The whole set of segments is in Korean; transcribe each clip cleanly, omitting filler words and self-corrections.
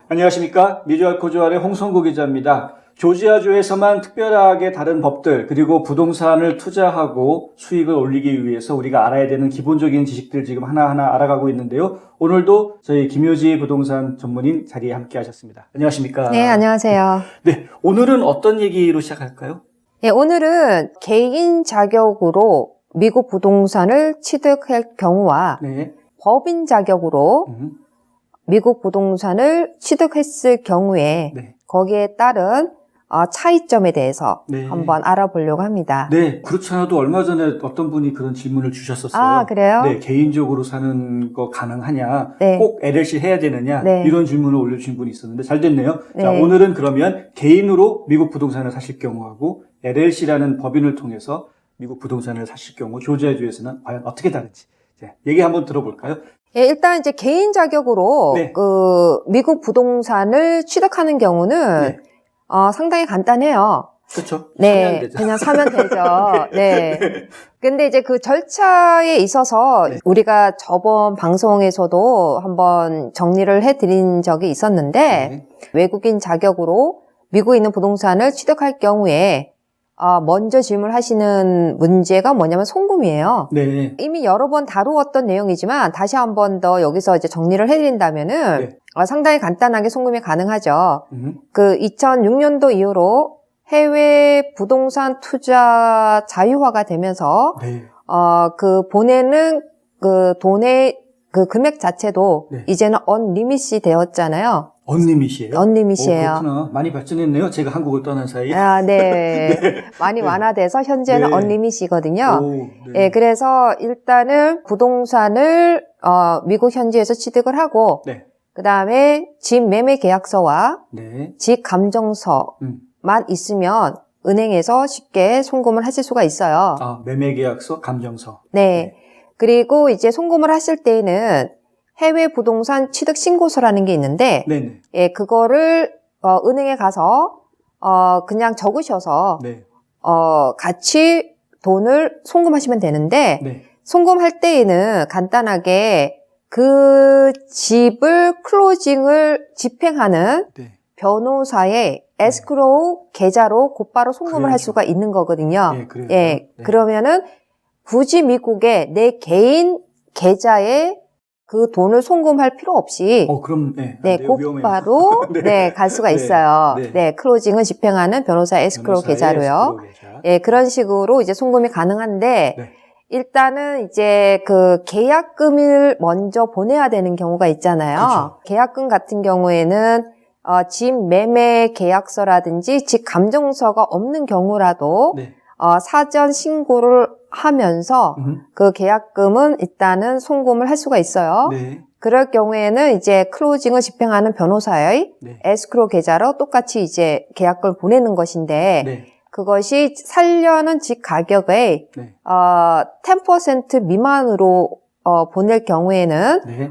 안녕하십니까. 미주알코주알의 홍성구 기자입니다. 조지아주에서만 특별하게 다른 법들 그리고 부동산을 투자하고 수익을 올리기 위해서 우리가 알아야 되는 기본적인 지식들 지금 하나하나 알아가고 있는데요. 오늘도 저희 김효지 부동산 전문인 자리에 함께 하셨습니다. 안녕하십니까. 네, 안녕하세요. 네, 오늘은 어떤 얘기로 시작할까요? 네, 오늘은 개인 자격으로 미국 부동산을 취득할 경우와 네. 법인 자격으로 미국 부동산을 취득했을 경우에 네. 거기에 따른 차이점에 대해서 네. 한번 알아보려고 합니다. 네, 그렇지 않아도 얼마 전에 어떤 분이 그런 질문을 주셨었어요. 아, 그래요? 네, 개인적으로 사는 거 가능하냐? 네. 꼭 LLC 해야 되느냐? 네. 이런 질문을 올려주신 분이 있었는데 잘 됐네요. 네. 자, 오늘은 그러면 개인으로 미국 부동산을 사실 경우하고 LLC라는 법인을 통해서 미국 부동산을 사실 경우 조지아주에서는 과연 어떻게 다른지 얘기 한번 들어볼까요? 예, 일단 이제 개인 자격으로 네. 미국 부동산을 취득하는 경우는 네. 상당히 간단해요. 그렇죠. 네, 사면 되죠. 그냥 사면 되죠. 네. 근데 이제 그 절차에 있어서 네. 우리가 저번 방송에서도 한번 정리를 해드린 적이 있었는데, 네. 외국인 자격으로 미국에 있는 부동산을 취득할 경우에 먼저 질문하시는 문제가 뭐냐면 송금이에요. 네. 이미 여러 번 다루었던 내용이지만 다시 한 번 더 여기서 이제 정리를 해드린다면은 네. 상당히 간단하게 송금이 가능하죠. 음. 그 2006년도 이후로 해외 부동산 투자 자유화가 되면서 네. 그 보내는 그 돈의 그 금액 자체도 네. 이제는 언리밋이 되었잖아요. 언리밋이에요? 언리밋이에요. 그렇구나. 많이 발전했네요. 제가 한국을 떠난 사이에. 네. 많이 네. 완화돼서 현재는 네. 언리밋이거든요. 오, 네. 예, 그래서 일단은 부동산을 미국 현지에서 취득을 하고 네. 그다음에 집 매매 계약서와 네. 집 감정서만 있으면 은행에서 쉽게 송금을 하실 수가 있어요. 매매계약서, 감정서. 네. 그리고 이제 송금을 하실 때에는 해외 부동산 취득 신고서라는 게 있는데, 네네. 예, 그거를 은행에 가서 그냥 적으셔서 네. 같이 돈을 송금하시면 되는데, 네. 송금할 때에는 간단하게 그 집을 클로징을 집행하는 네. 변호사의 에스크로우 계좌로 곧바로 송금을 할 그래야죠. 수가 있는 거거든요. 예, 그래요. 예, 네. 그러면은 굳이 미국에 내 개인 계좌에 그 돈을 송금할 필요 없이 그럼, 네. 네, 곧바로 네. 네, 갈 수가 네. 있어요. 네. 네, 클로징을 집행하는 변호사 에스크로우 변호사의 계좌로요. 에스크로우 계좌. 예, 그런 식으로 이제 송금이 가능한데 네. 일단은 이제 그 계약금을 먼저 보내야 되는 경우가 있잖아요. 그렇죠. 계약금 같은 경우에는 집 매매 계약서라든지 집 감정서가 없는 경우라도 네. 사전 신고를 하면서 그 계약금은 일단은 송금을 할 수가 있어요. 네. 그럴 경우에는 이제 클로징을 집행하는 변호사의 네. 에스크로우 계좌로 똑같이 이제 계약금을 보내는 것인데 네. 그것이 살려는 집 가격의 네. 10% 미만으로 보낼 경우에는 네.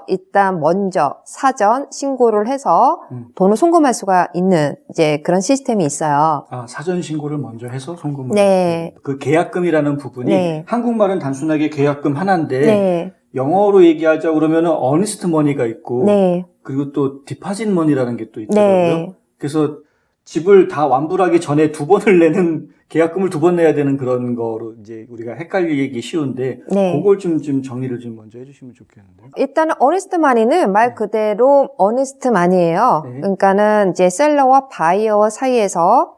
일단 먼저 사전 신고를 해서 돈을 송금할 수가 있는 이제 그런 시스템이 있어요. 사전 신고를 먼저 해서 송금을. 네. 그 계약금이라는 부분이 네. 한국말은 단순하게 계약금 하나인데 네. 영어로 얘기하자 그러면은 어니스트 머니가 있고 네. 그리고 또 디파짓 머니라는 게 또 있더라고요. 네. 그래서 집을 다 완불하기 전에 2번을 내는 계약금을 2번 내야 되는 그런 거로 이제 우리가 헷갈리기 쉬운데 네. 그걸 좀 정리를 좀 먼저 해주시면 좋겠는데요. 일단은 어니스트 마니는 말 그대로 어니스트 마니예요. 네. 그러니까는 이제 셀러와 바이어 사이에서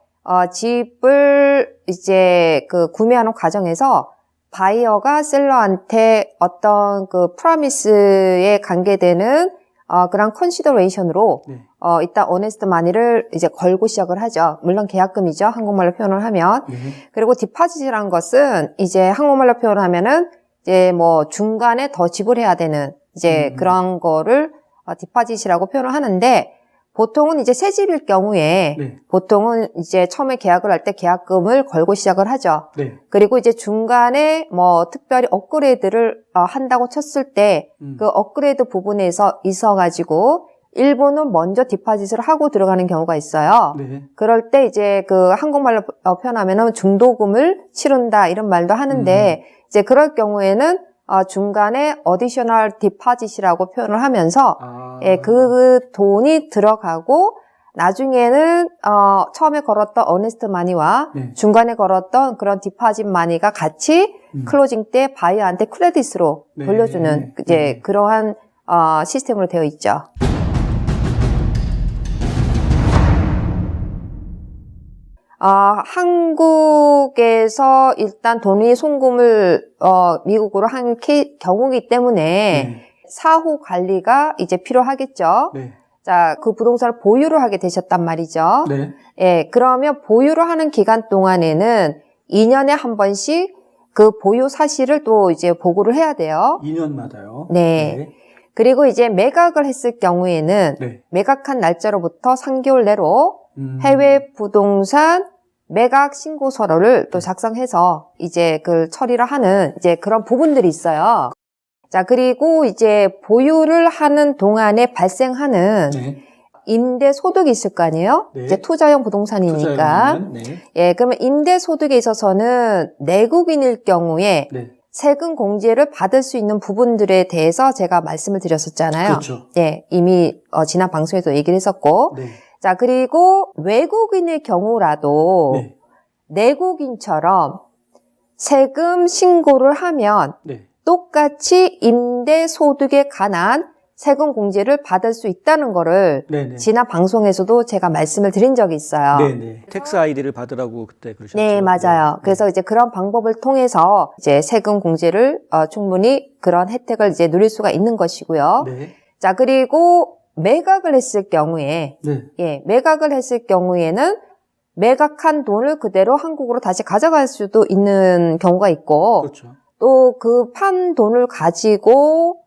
집을 이제 그 구매하는 과정에서 바이어가 셀러한테 어떤 그 프로미스에 관계되는 그런 컨시더레이션으로 네. 이따 어니스트 마니를 이제 걸고 시작을 하죠. 물론 계약금이죠. 한국말로 표현을 하면. 네. 그리고 디파짓이라는 것은 이제 한국말로 표현하면은 이제 뭐 중간에 더 지불해야 되는 이제 그런 거를 디파짓이라고 표현을 하는데 보통은 이제 새 집일 경우에 네. 보통은 이제 처음에 계약을 할 때 계약금을 걸고 시작을 하죠. 네. 그리고 이제 중간에 뭐 특별히 업그레이드를 한다고 쳤을 때 그 업그레이드 부분에서 있어가지고 일부는 먼저 디파짓을 하고 들어가는 경우가 있어요. 네. 그럴 때 이제 그 한국말로 표현하면은 중도금을 치른다 이런 말도 하는데 이제 그럴 경우에는 중간에 additional deposit이라고 표현을 하면서 아. 예, 그 돈이 들어가고 나중에는 처음에 걸었던 earnest money와 네. 중간에 걸었던 그런 디파짓 마니가 같이 클로징 때 바이어한테 크레딧으로 네. 돌려주는 이제 네. 그러한 시스템으로 되어 있죠. 한국에서 일단 돈이 송금을 미국으로 한 경우이기 때문에 네. 사후 관리가 이제 필요하겠죠. 네. 자, 그 부동산을 보유를 하게 되셨단 말이죠. 네. 예, 그러면 보유를 하는 기간 동안에는 2년에 한 번씩 그 보유 사실을 또 이제 보고를 해야 돼요. 2년마다요. 네. 그리고 이제 매각을 했을 경우에는 네. 매각한 날짜로부터 3개월 내로 해외 부동산 매각 신고서를 또 작성해서 이제 그 처리를 하는 이제 그런 부분들이 있어요. 자, 그리고 이제 보유를 하는 동안에 발생하는 네. 임대 소득이 있을 거 아니에요? 네. 이제 투자용 부동산이니까. 투자용이면, 네. 예, 그러면 임대 소득에 있어서는 내국인일 경우에 네. 세금 공제를 받을 수 있는 부분들에 대해서 제가 말씀을 드렸었잖아요. 그렇죠. 예, 이미 지난 방송에도 얘기를 했었고. 네. 자, 그리고 외국인의 경우라도 네. 내국인처럼 세금 신고를 하면 네. 똑같이 임대 소득에 관한 세금 공제를 받을 수 있다는 거를 네네. 지난 방송에서도 제가 말씀을 드린 적이 있어요. 네네. 텍스 아이디를 받으라고 그때 그러셨죠. 네, 맞아요. 네. 그래서 이제 그런 방법을 통해서 이제 세금 공제를 충분히 그런 혜택을 이제 누릴 수가 있는 것이고요. 네. 자, 그리고 매각을 했을 경우에 네. 예, 매각을 했을 경우에는 매각한 돈을 그대로 한국으로 다시 가져갈 수도 있는 경우가 있고 그렇죠. 또 그 판 돈을 가지고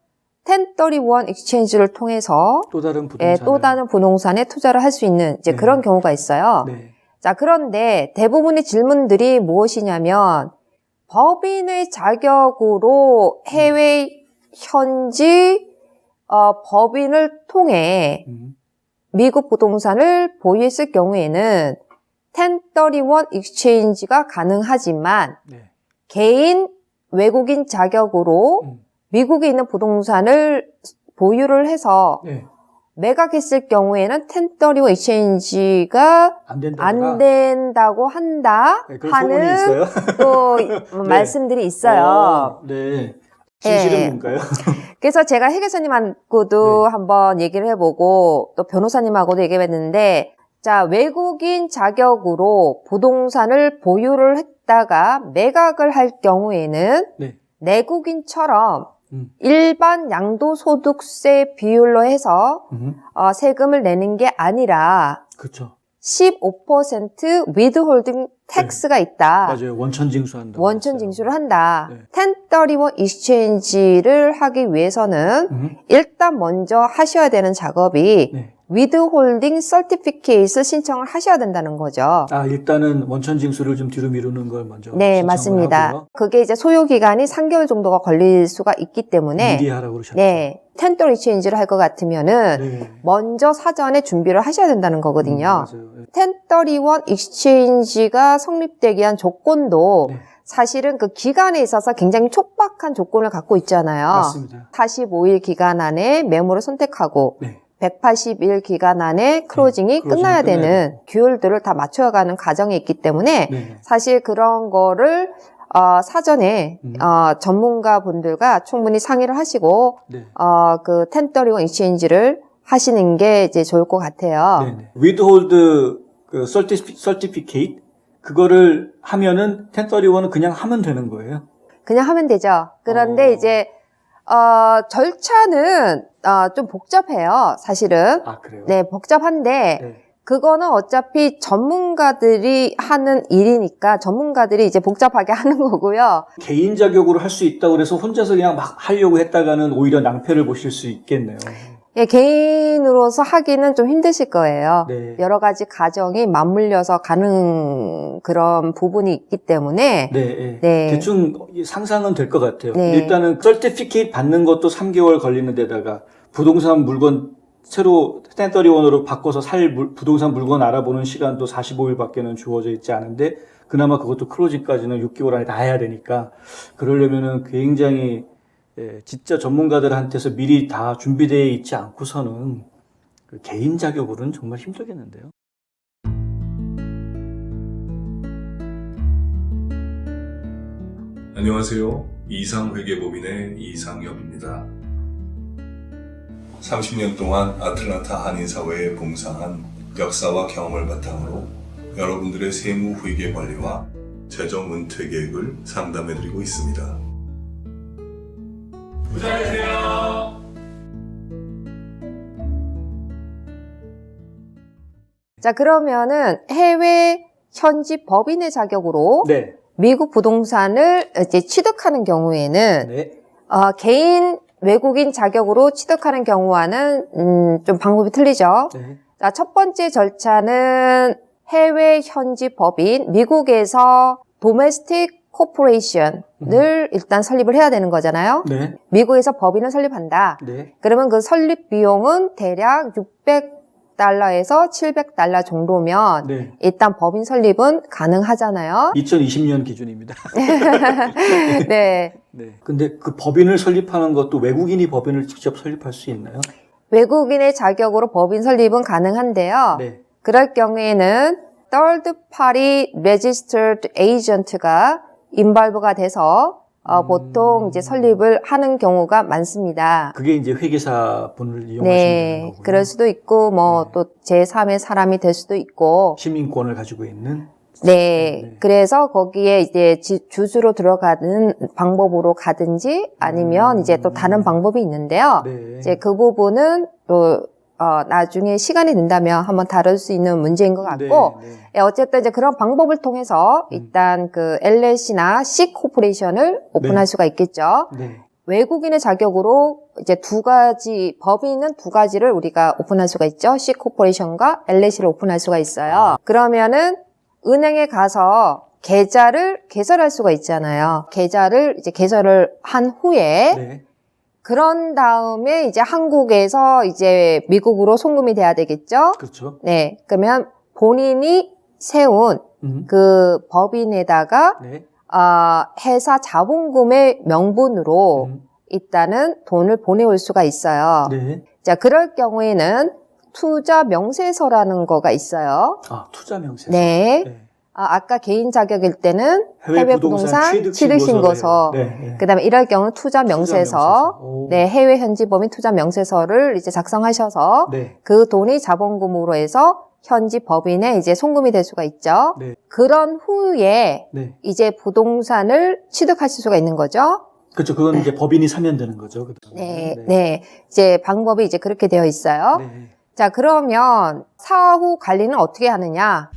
1031 exchange를 통해서 또 다른 예, 부동산. 또 다른 부동산에 투자를 할 수 있는 이제 네. 그런 경우가 있어요. 네. 자, 그런데 대부분의 질문들이 무엇이냐면 법인의 자격으로 해외 현지 법인을 통해 미국 부동산을 보유했을 경우에는 1031 exchange가 가능하지만 네. 개인 외국인 자격으로 미국에 있는 부동산을 보유를 해서 네. 매각했을 경우에는 1031 exchange가 안 된다고 한다 네, 그런 소문이 하는 있어요? 또 네. 말씀들이 있어요. 네. 진실은 뭔가요? 그래서 제가 회계사님하고도 네. 한번 얘기를 해보고 또 변호사님하고도 얘기해봤는데 자, 외국인 자격으로 부동산을 보유를 했다가 매각을 할 경우에는 네. 내국인처럼 일반 양도소득세 비율로 해서 세금을 내는 게 아니라 그렇죠. 15% withholding tax가 있다. 맞아요. 원천 징수한다. 원천 징수를 한다. 네. 1031 exchange를 하기 위해서는 일단 먼저 하셔야 되는 작업이 네. withholding certificate을 신청을 하셔야 된다는 거죠. 아, 일단은 원천 징수를 좀 뒤로 미루는 걸 먼저 네, 신청을 맞습니다. 하고요. 그게 이제 소요 기간이 3개월 정도가 걸릴 수가 있기 때문에 미리 하라고 그러셨죠. 네, 1031 exchange를 할 것 같으면은 네. 먼저 사전에 준비를 하셔야 된다는 거거든요. 맞아요. 네. 1031 exchange가 성립되기 위한 조건도 네. 사실은 그 기간에 있어서 굉장히 촉박한 조건을 갖고 있잖아요. 맞습니다. 45일 기간 안에 매물을 선택하고 네. 180일 기간 안에 클로징이 클로징이 끝나야 끝나야 되는 규율들을 다 맞춰가는 과정이 있기 때문에 네. 사실 그런 거를 사전에 전문가분들과 충분히 상의를 하시고 네. 그 1031 exchange를 하시는 게 이제 좋을 것 같아요. 네네. withhold 그 certificate 그거를 하면은 1031은 그냥 하면 되는 거예요. 그냥 하면 되죠. 그런데 이제 절차는 좀 복잡해요. 사실은. 아, 그래요? 네, 복잡한데 네. 그거는 어차피 전문가들이 하는 일이니까 전문가들이 이제 복잡하게 하는 거고요. 개인 자격으로 할 수 있다고 그래서 혼자서 그냥 막 하려고 했다가는 오히려 낭패를 보실 수 있겠네요. 예, 개인으로서 하기는 좀 힘드실 거예요. 네. 여러 가지 가정이 맞물려서 가는 그런 부분이 있기 때문에 네, 네. 대충 상상은 될 것 같아요. 네. 일단은 서티피케이트 받는 것도 3개월 걸리는 데다가 부동산 물건 새로 1031으로 바꿔서 살 부동산 물건 알아보는 시간도 45일밖에는 주어져 있지 않은데 그나마 그것도 클로징까지는 6개월 안에 다 해야 되니까 그러려면은 굉장히 예, 진짜 전문가들한테서 미리 다 준비되어 있지 않고서는 그 개인 자격으로는 정말 힘들겠는데요. 안녕하세요. 이상회계법인의 이상엽입니다. 30년 동안 아틀란타 한인사회에 봉사한 역사와 경험을 바탕으로 여러분들의 세무회계 관리와 재정 은퇴 계획을 상담해드리고 있습니다. 부자되세요. 자, 그러면은 해외 현지 법인의 자격으로 네. 미국 부동산을 이제 취득하는 경우에는 네. 개인 외국인 자격으로 취득하는 경우와는 좀 방법이 틀리죠. 네. 자, 첫 번째 절차는 해외 현지 법인, 미국에서 도메스틱 코퍼레이션을 일단 설립을 해야 되는 거잖아요. 네. 미국에서 법인을 설립한다. 네. 그러면 그 설립 비용은 대략 $600에서 $700 정도면 네. 일단 법인 설립은 가능하잖아요. 2020년 기준입니다. 네. 네. 근데 그 법인을 설립하는 것도 외국인이 법인을 직접 설립할 수 있나요? 외국인의 자격으로 법인 설립은 가능한데요. 네. 그럴 경우에는 third party registered agent가 인발브가 돼서 보통 이제 설립을 하는 경우가 많습니다. 그게 이제 회계사 분을 이용하시는 네, 거군요. 그럴 수도 있고 뭐 또 제3의 사람이 될 수도 있고. 시민권을 가지고 있는. 네, 그래서 거기에 이제 주주로 들어가는 방법으로 가든지 아니면 이제 또 다른 방법이 있는데요. 네. 이제 그 부분은 또 나중에 시간이 된다면 한번 다룰 수 있는 문제인 것 같고, 네, 네. 예, 어쨌든 이제 그런 방법을 통해서 일단 그 LLC나 C 코퍼레이션을 오픈할 네. 수가 있겠죠. 네. 외국인의 자격으로 이제 두 가지, 법인은 두 가지를 우리가 오픈할 수가 있죠. C 코퍼레이션과 LLC를 오픈할 수가 있어요. 그러면은 은행에 가서 계좌를 개설할 수가 있잖아요. 계좌를 이제 개설을 한 후에 네. 그런 다음에 이제 한국에서 이제 미국으로 송금이 돼야 되겠죠? 그렇죠. 네. 그러면 본인이 세운 그 법인에다가 네. 회사 자본금의 명분으로 일단은 돈을 보내올 수가 있어요. 네. 자, 그럴 경우에는 투자 명세서라는 거가 있어요. 아, 투자 명세서. 네. 네. 아까 개인 자격일 때는 해외 부동산 취득 신고서. 네. 네. 그다음에 이럴 경우는 투자 명세서. 오. 네, 해외 현지 법인 투자 명세서를 이제 작성하셔서 네. 그 돈이 자본금으로 해서 현지 법인에 이제 송금이 될 수가 있죠. 네. 그런 후에 네. 이제 부동산을 취득하실 수가 있는 거죠. 그렇죠. 그건 이제 법인이 사면 되는 거죠. 네, 네. 이제 방법이 이제 그렇게 되어 있어요. 네. 자, 그러면 사후 관리는 어떻게 하느냐?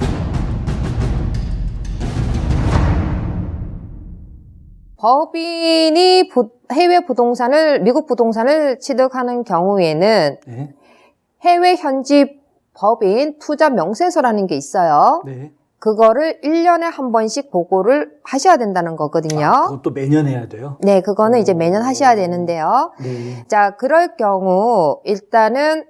법인이 해외 부동산을, 미국 부동산을 취득하는 경우에는 네. 해외 현지 법인 투자 명세서라는 게 있어요. 네. 그거를 1년에 한 번씩 보고를 하셔야 된다는 거거든요. 아, 그것도 매년 해야 돼요? 네, 그거는 이제 매년 하셔야 되는데요. 네. 자, 그럴 경우 일단은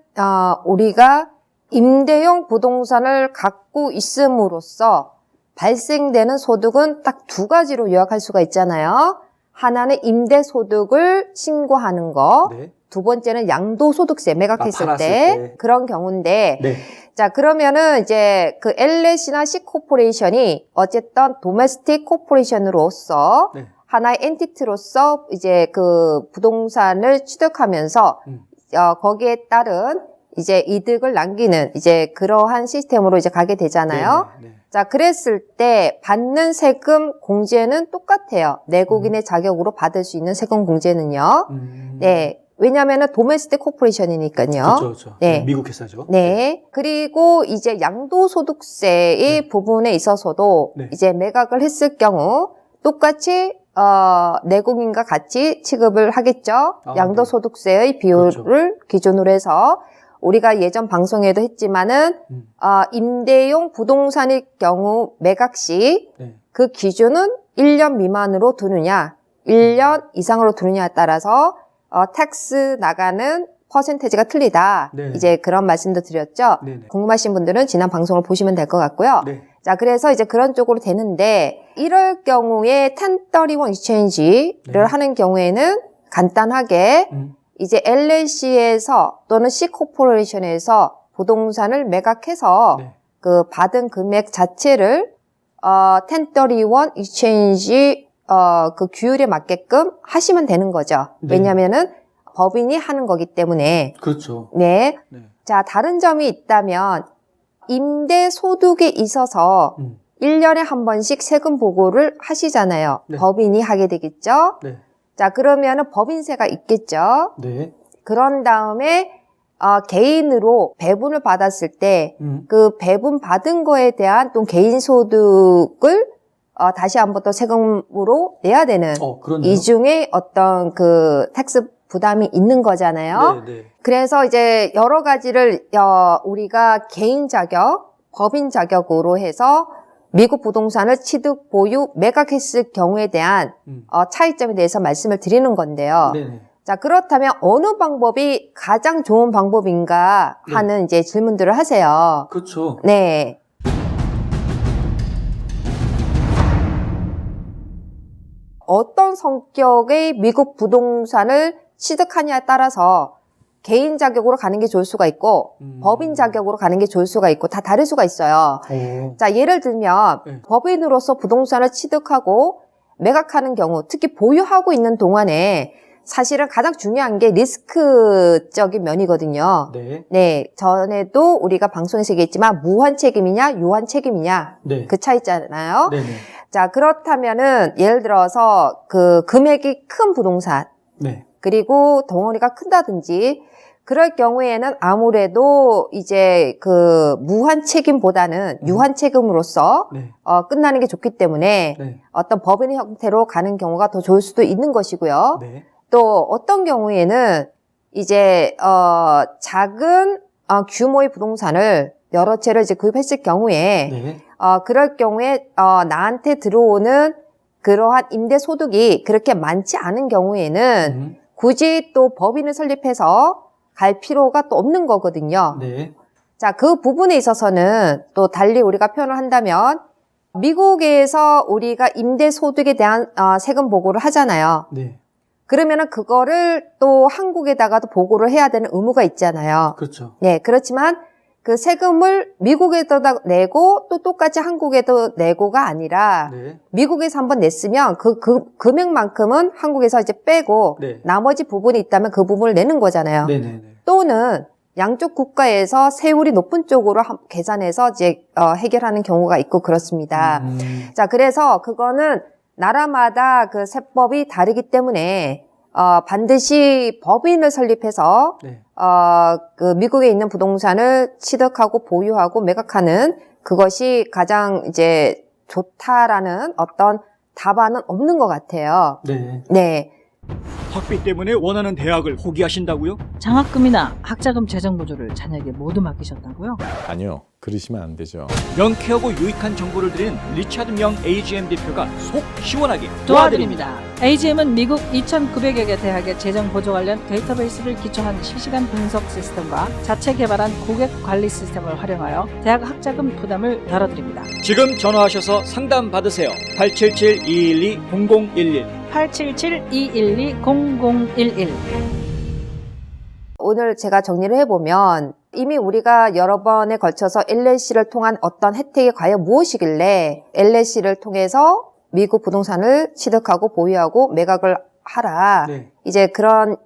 우리가 임대용 부동산을 갖고 있음으로써 발생되는 소득은 딱 두 가지로 요약할 수가 있잖아요. 하나는 임대소득을 신고하는 거, 네. 두 번째는 양도소득세 매각했을 팔았을 때 때. 그런 경우인데, 네. 자, 그러면은 이제 그 LLC나 C 코퍼레이션이 어쨌든 도메스틱 코퍼레이션으로서 네. 하나의 엔티티로서 이제 그 부동산을 취득하면서 거기에 따른 이제 이득을 남기는 이제 그러한 시스템으로 이제 가게 되잖아요. 네. 네. 자, 그랬을 때 받는 세금 공제는 똑같아요. 내국인의 자격으로 받을 수 있는 세금 공제는요. 네. 왜냐면은 도메스틱 코퍼레이션이니까요. 그렇죠, 그렇죠. 네. 미국 회사죠. 네. 그리고 이제 양도소득세의 네. 부분에 있어서도 네. 이제 매각을 했을 경우 똑같이 내국인과 같이 취급을 하겠죠. 아, 양도소득세의 비율을 그렇죠. 기준으로 해서 우리가 예전 방송에도 했지만은 임대용 부동산일 경우 매각 시 네. 그 기준은 1년 미만으로 두느냐, 1년 이상으로 두느냐에 따라서 텍스 나가는 퍼센테이지가 틀리다. 네. 이제 그런 말씀도 드렸죠. 네네. 궁금하신 분들은 지난 방송을 보시면 될 것 같고요. 네. 자, 그래서 이제 그런 쪽으로 되는데 이럴 경우에 1031 exchange를 네. 하는 경우에는 간단하게 이제 LLC에서 또는 C코퍼레이션에서 부동산을 매각해서 네. 그 받은 금액 자체를 1031 exchange 그 규율에 맞게끔 하시면 되는 거죠. 네. 왜냐면은 법인이 하는 거기 때문에. 그렇죠. 네. 네. 자, 다른 점이 있다면 임대 소득에 있어서 1년에 한 번씩 세금 보고를 하시잖아요. 네. 법인이 하게 되겠죠. 네. 자, 그러면은 법인세가 있겠죠. 네. 그런 다음에 개인으로 배분을 받았을 때 그 배분 받은 거에 대한 또 개인 소득을 다시 한번 또 세금으로 내야 되는 그렇네요. 이 중에 어떤 그 텍스 부담이 있는 거잖아요. 네, 네. 그래서 이제 여러 가지를 우리가 개인 자격, 법인 자격으로 해서 미국 부동산을 취득, 보유, 매각했을 경우에 대한 차이점에 대해서 말씀을 드리는 건데요. 네. 자, 그렇다면 어느 방법이 가장 좋은 방법인가 하는 이제 질문들을 하세요. 그렇죠. 네. 어떤 성격의 미국 부동산을 취득하냐에 따라서 개인 자격으로 가는 게 좋을 수가 있고 법인 자격으로 가는 게 좋을 수가 있고 다 다를 수가 있어요. 자, 예를 들면 네. 법인으로서 부동산을 취득하고 매각하는 경우, 특히 보유하고 있는 동안에 사실은 가장 중요한 게 리스크적인 면이거든요. 네. 네, 전에도 우리가 방송에서 얘기했지만 무한 책임이냐 유한 책임이냐 네. 그 차이 있잖아요. 네. 자, 그렇다면은 예를 들어서 그 금액이 큰 부동산 네. 그리고 덩어리가 큰다든지 그럴 경우에는 아무래도 이제 그 무한 책임보다는 유한 책임으로서 네. 끝나는 게 좋기 때문에 네. 어떤 법인 형태로 가는 경우가 더 좋을 수도 있는 것이고요. 네. 또 어떤 경우에는 이제 작은 규모의 부동산을 여러 채를 이제 구입했을 경우에 네. 그럴 경우에 나한테 들어오는 그러한 임대 소득이 그렇게 많지 않은 경우에는 굳이 또 법인을 설립해서 갈 필요가 또 없는 거거든요. 네. 자, 그 부분에 있어서는 또 달리 우리가 표현을 한다면 미국에서 우리가 임대 소득에 대한 세금 보고를 하잖아요. 네. 그러면은 그거를 또 한국에다가도 보고를 해야 되는 의무가 있잖아요. 그렇죠. 네, 그렇지만 그 세금을 미국에도 내고 또 똑같이 한국에도 내고가 아니라 네. 미국에서 한번 냈으면 그 금액만큼은 한국에서 이제 빼고 네. 나머지 부분이 있다면 그 부분을 내는 거잖아요. 네. 네. 또는 양쪽 국가에서 세율이 높은 쪽으로 계산해서 이제 해결하는 경우가 있고 그렇습니다. 자, 그래서 그거는 나라마다 그 세법이 다르기 때문에 반드시 법인을 설립해서 네. 그 미국에 있는 부동산을 취득하고 보유하고 매각하는 그것이 가장 이제 좋다라는 어떤 답안은 없는 것 같아요. 네. 네. 학비 때문에 원하는 대학을 포기하신다고요? 장학금이나 학자금 재정 보조를 자녀에게 모두 맡기셨다고요? 아니요, 그러시면 안 되죠. 명쾌하고 유익한 정보를 드리는 리차드 명 AGM 대표가 속 시원하게 도와드립니다. AGM은 미국 2,900여 개 대학의 재정 보조 관련 데이터베이스를 기초한 실시간 분석 시스템과 자체 개발한 고객 관리 시스템을 활용하여 대학 학자금 부담을 덜어드립니다. 지금 전화하셔서 상담 받으세요. 877-212-0011 877-212-0011 오늘 제가 정리를 해보면 이미 우리가 여러 번에 걸쳐서 LLC를 통한 어떤 혜택이 과연 무엇이길래 LLC를 통해서 미국 부동산을 취득하고 보유하고 매각을 하라. 네. 이제 그런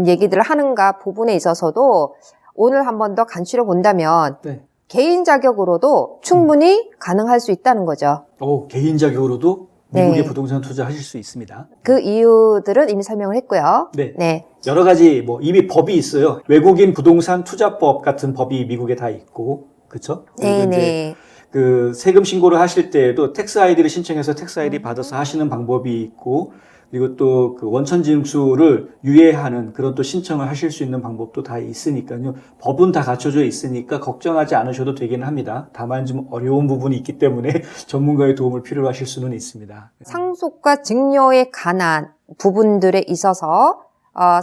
얘기들을 하는가 부분에 있어서도 오늘 한 번 더 간추려 본다면 네. 개인 자격으로도 충분히 가능할 수 있다는 거죠. 개인 자격으로도 미국의 네. 부동산 투자하실 수 있습니다. 그 이유들은 이미 설명을 했고요. 네. 네. 여러 가지 이미 법이 있어요. 외국인 부동산 투자법 같은 법이 미국에 다 있고, 그렇죠? 네네. 그 세금 신고를 하실 때에도 텍스 아이디를 신청해서 텍스 아이디 받아서 하시는 방법이 있고, 그리고 또 그 원천 징수를 유예하는 그런 또 신청을 하실 수 있는 방법도 다 있으니까요. 법은 다 갖춰져 있으니까 걱정하지 않으셔도 되긴 합니다. 다만 좀 어려운 부분이 있기 때문에 전문가의 도움을 필요로 하실 수는 있습니다. 상속과 증여에 관한 부분들에 있어서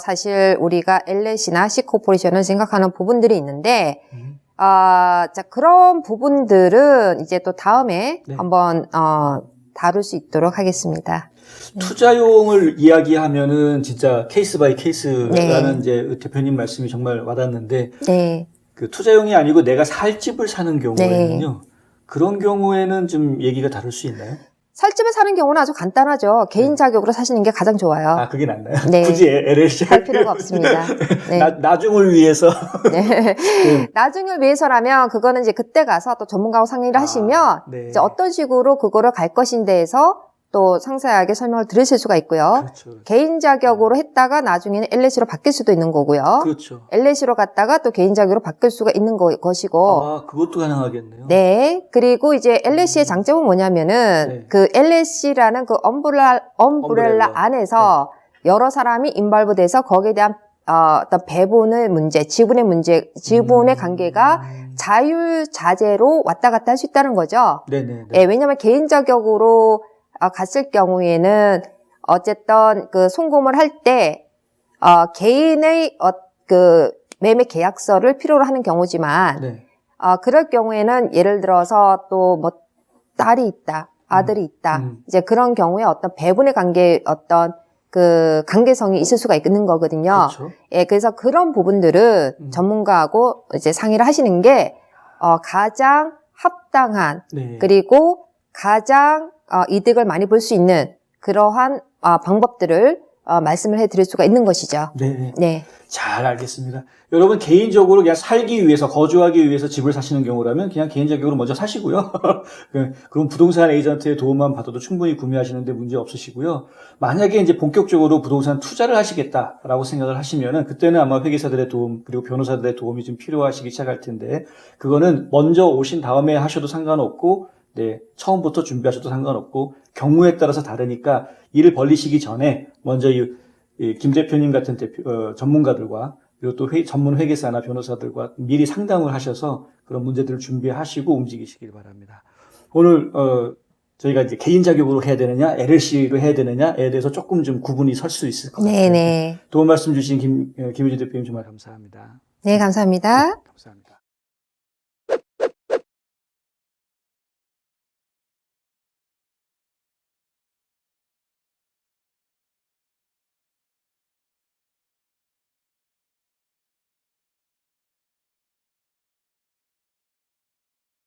사실 우리가 LLC나 C코퍼레이션을 생각하는 부분들이 있는데 자, 그런 부분들은 이제 또 다음에 네. 한번 다룰 수 있도록 하겠습니다. 투자용을 이야기하면은 진짜 케이스 바이 케이스라는 네. 이제 대표님 말씀이 정말 와닿는데 네. 그 투자용이 아니고 내가 살 집을 사는 경우에는요. 그런 경우에는 좀 얘기가 다를 수 있나요? 살집을 사는 경우는 아주 간단하죠. 개인 자격으로 사시는 게 가장 좋아요. 아, 그게 낫나요? 네. 굳이 LLC 할 필요가 없습니다. 네. 나중을 위해서. 네. 나중을 위해서라면 그거는 이제 그때 가서 또 전문가하고 상의를 하시면 네. 이제 어떤 식으로 그거를 갈 것인데에서 또 상세하게 설명을 들으실 수가 있고요. 그렇죠. 개인 자격으로 했다가 나중에는 LLC로 바뀔 수도 있는 거고요. 그렇죠. LLC로 갔다가 또 개인 자격으로 바뀔 수가 있는 것이고. 아, 그것도 가능하겠네요. 네. 그리고 이제 LLC의 장점은 뭐냐면은 네. 그 LLC라는 그 엄브렐라 안에서 여러 사람이 인발브돼서 거기에 대한 어떤 배분의 문제, 지분의 문제, 지분의 관계가 자율자재로 왔다 갔다 할 수 있다는 거죠. 네네. 예, 왜냐하면 개인 자격으로 갔을 경우에는 어쨌든 그 송금을 할 때 개인의 그 매매 계약서를 필요로 하는 경우지만 네. 그럴 경우에는 예를 들어서 또 뭐 딸이 있다, 아들이 있다, 이제 그런 경우에 어떤 배분의 관계 어떤 그 관계성이 있을 수가 있는 거거든요. 그렇죠. 예, 그래서 그런 부분들은 전문가하고 이제 상의를 하시는 게 가장 합당한 네. 그리고 가장 이득을 많이 볼 수 있는 그러한 방법들을 말씀을 해드릴 수가 있는 것이죠. 네. 네. 잘 알겠습니다. 여러분 개인적으로 그냥 살기 위해서 거주하기 위해서 집을 사시는 경우라면 그냥 개인 자격으로 먼저 사시고요. 그럼 부동산 에이전트의 도움만 받아도 충분히 구매하시는데 문제 없으시고요. 만약에 이제 본격적으로 부동산 투자를 하시겠다라고 생각을 하시면은 그때는 아마 회계사들의 도움 그리고 변호사들의 도움이 좀 필요하시기 시작할 텐데 그거는 먼저 오신 다음에 하셔도 상관없고 네, 처음부터 준비하셔도 상관없고 경우에 따라서 다르니까 일을 벌리시기 전에 먼저 김 대표님 같은 전문가들과 그리고 또 전문 회계사나 변호사들과 미리 상담을 하셔서 그런 문제들을 준비하시고 움직이시길 바랍니다. 오늘 저희가 이제 개인 자격으로 해야 되느냐, LLC로 해야 되느냐에 대해서 조금 좀 구분이 설 수 있을 것 같아요. 네네. 도움 말씀 주신 김유진 대표님 정말 감사합니다. 네, 감사합니다. 감사합니다.